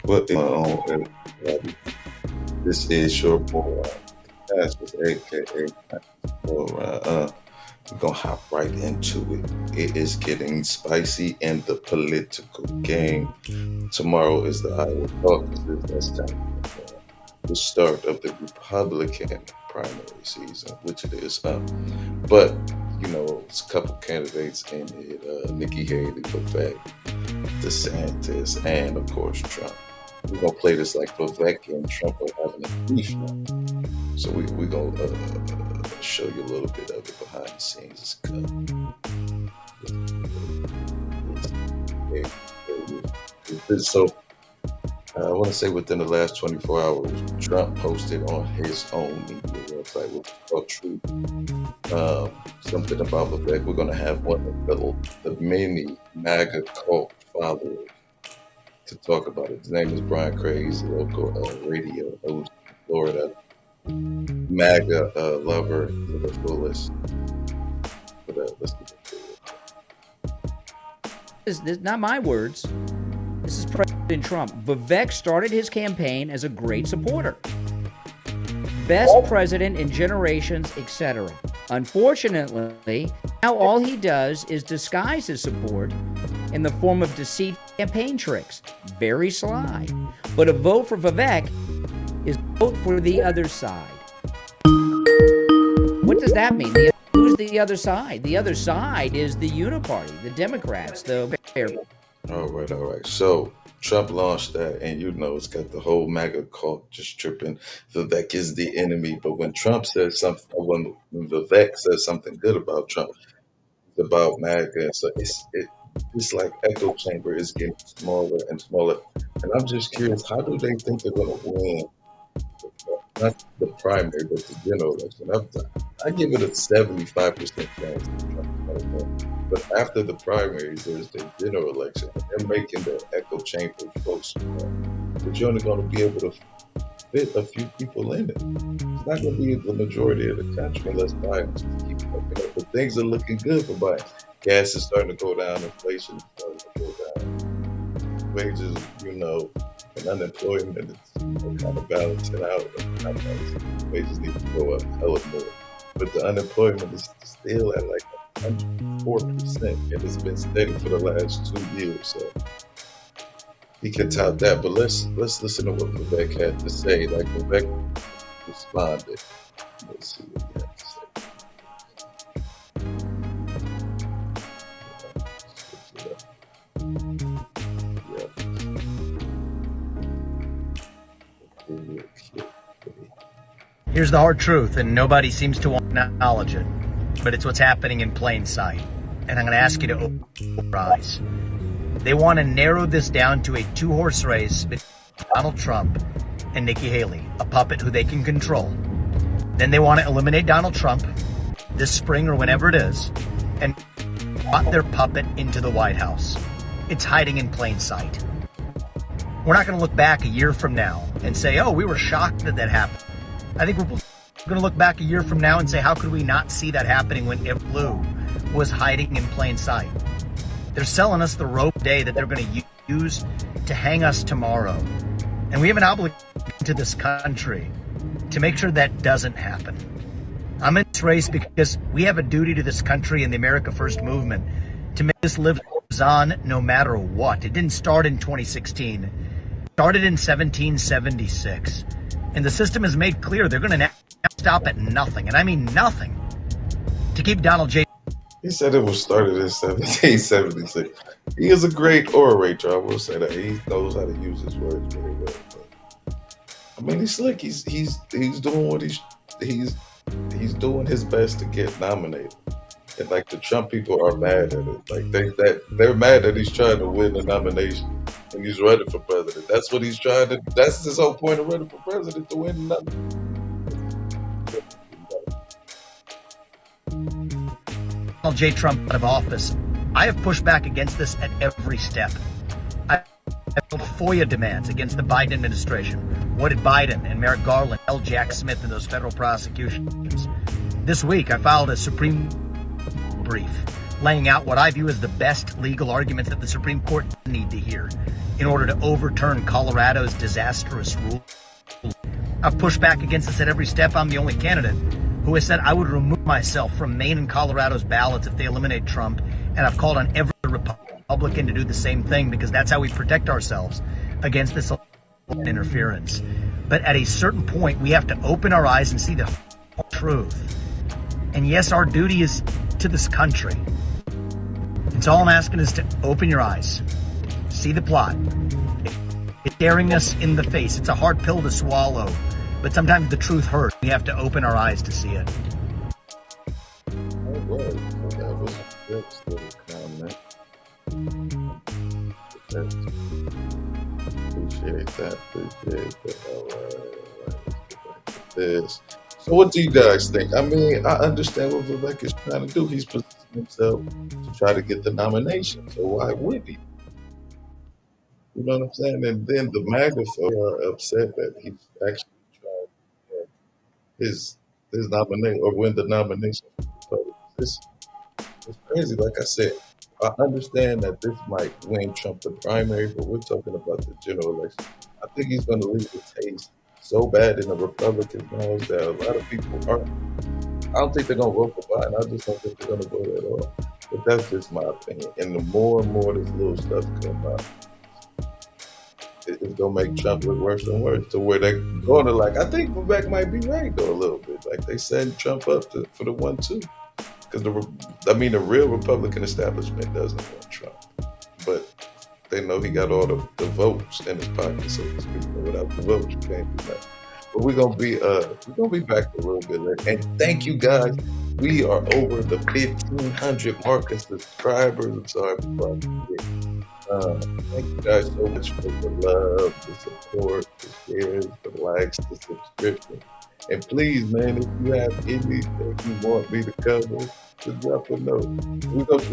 What this is your boy, Pastor, aka we're gonna hop right into it. It is getting spicy in the political game. Tomorrow is the Iowa caucuses. That's time the start of the Republican primary season, which it is. But it's a couple candidates in it: Nikki Haley, Vivek, DeSantis, and of course Trump. We're gonna play this like Vivek and Trump are having a beef now. So we're gonna show you a little bit of it behind the scenes. So I want to say within the last 24 hours, Trump posted on his own media website, which is called Truth, something about Vivek. We're going to have one of the many MAGA cult followers to talk about it. His name is Brian Craig. He's a local radio host in Florida. MAGA lover to the fullest. But let's get into it. This is not my words. This is President Trump. Vivek started his campaign as a great supporter. Best president in generations, etc. Unfortunately, now all he does is disguise his support in the form of deceit campaign tricks. Very sly. But a vote for Vivek is a vote for the other side. What does that mean? Who's the other side? The other side is the Uniparty, the Democrats, the... All right. So Trump launched that, and it's got the whole MAGA cult just tripping. Vivek is the enemy. But when Trump says something, when Vivek says something good about Trump, it's about MAGA. So it's like echo chamber is getting smaller and smaller. And I'm just curious, how do they think they're going to win? Not the primary, but the general election. I give it a 75% chance that Trump is going to win. But after the primaries, there's the general election. They're making the echo chamber folks, but you're only going to be able to fit a few people in it. It's not going to be the majority of the country unless Biden just keeps fucking up. But things are looking good for Biden. Gas is starting to go down. Inflation is starting to go down. Wages, and unemployment is kind of balancing out. Wages need to go up hella more. But the unemployment is still at like 104%, and it's been steady for the last 2 years, so he can top that. But let's listen to what Vivek had to say. Like Vivek responded. Let's see what he had to say. Here's the hard truth, and nobody seems to want to acknowledge it. But it's what's happening in plain sight. And I'm going to ask you to open your eyes. They want to narrow this down to a two-horse race between Donald Trump and Nikki Haley, a puppet who they can control. Then they want to eliminate Donald Trump this spring or whenever it is and brought their puppet into the White House. It's hiding in plain sight. We're not going to look back a year from now and say, oh, we were shocked that happened. I think we're going to look back a year from now and say, how could we not see that happening when Blue was hiding in plain sight? They're selling us the rope day that they're going to use to hang us tomorrow. And we have an obligation to this country to make sure that doesn't happen. I'm in this race because we have a duty to this country and the America First movement to make this live on no matter what. It didn't start in 2016. It started in 1776. And the system has made clear they're going to now stop at nothing, and I mean nothing, to keep Donald J. He said it was started in 1776. He is a great orator, I will say that. He knows how to use his words very well. But, I mean, he's slick. He's doing what he's doing his best to get nominated. And like the Trump people are mad at it. Like they're mad that he's trying to win the nomination and he's running for president. That's what he's trying to. That's his whole point of running for president, to win the nomination. Donald J. Trump out of office. I have pushed back against this at every step. I filed FOIA demands against the Biden administration. What did Biden and Merrick Garland tell Jack Smith in those federal prosecutions? This week, I filed a Supreme brief laying out what I view as the best legal arguments that the Supreme Court need to hear in order to overturn Colorado's disastrous rule. I've pushed back against this at every step. I'm the only candidate who has said I would remove myself from Maine and Colorado's ballots if they eliminate Trump, and I've called on every Republican to do the same thing because that's how we protect ourselves against this interference. But at a certain point, we have to open our eyes and see the truth. And yes, our duty is to this country. And so all I'm asking is to open your eyes, see the plot. It's staring us in the face. It's a hard pill to swallow, but sometimes the truth hurts. We have to open our eyes to see it. All right. So that was a next little comment. Appreciate that. All right. Let's get back to this. So what do you guys think? I mean, I understand what Vivek is trying to do. He's positioning himself to try to get the nomination. So why would he? You know what I'm saying? And then the MAGA folk are upset that he's actually trying to his nomination or win the nomination. It's crazy. Like I said, I understand that this might win Trump the primary, but we're talking about the general election. I think he's going to leave the taste so bad in the Republican nose that a lot of people are. I don't think they're going to vote for Biden. I just don't think they're going to vote at all. But that's just my opinion. And the more and more this little stuff comes out, it's going to make Trump look worse and worse to where they're going to I think Vivek might be right though a little bit. Like they setting Trump up for the 1-2. Because the real Republican establishment doesn't want Trump. But they know he got all the votes in his pocket, so to speak. And without the votes, you can't do that. But we're gonna be back a little bit later. And thank you guys. We are over the 1,500 mark of subscribers. I'm sorry for thank you guys so much for the love, the support, the shares, the likes, the subscription. And please, man, if you have anything you want me to cover, just drop a note. We're gonna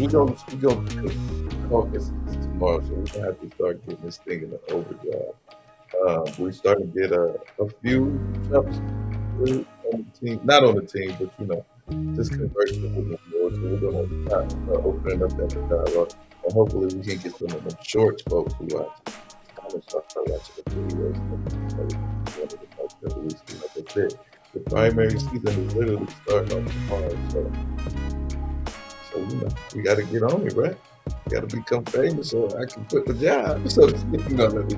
caucus tomorrow, so we're gonna have to start getting this thing in the overdrive. We started to get a few Trumps on the team, not on the team, but just conversing with them more. So we're gonna start opening up that dialogue, and hopefully we can get some of them shorts folks who watch. Start watching the videos. Like I said, the primary season is literally starting on tomorrow. So we got to get on it, right? We got to become famous so I can quit the job. So let me